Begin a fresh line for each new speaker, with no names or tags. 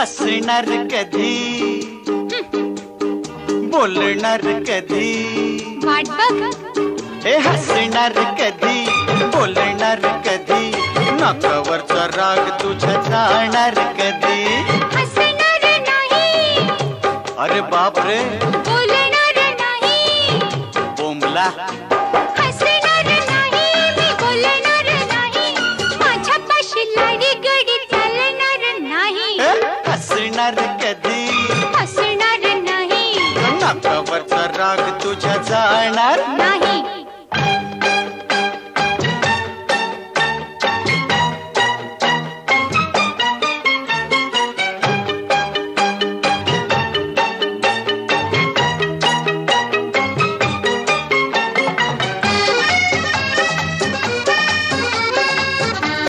हसणार कधी, बोलणार कधी,
वाट बघ.
हे हसणार कधी, बोलणार कधी, नाकावरचा राग तुझ्या जाणार कधी.
हसणार नाही,
अरे बापरे,
बोलणार नाही,
बोंबला.
हसणार नाही, मी बोलणार नाही, माझ्यापाशी लाडी गडी चालणार नाही.
हसणार कधी,
हसणार नाही,
नाकावरचा राग तुझ्या जाणार
नाही.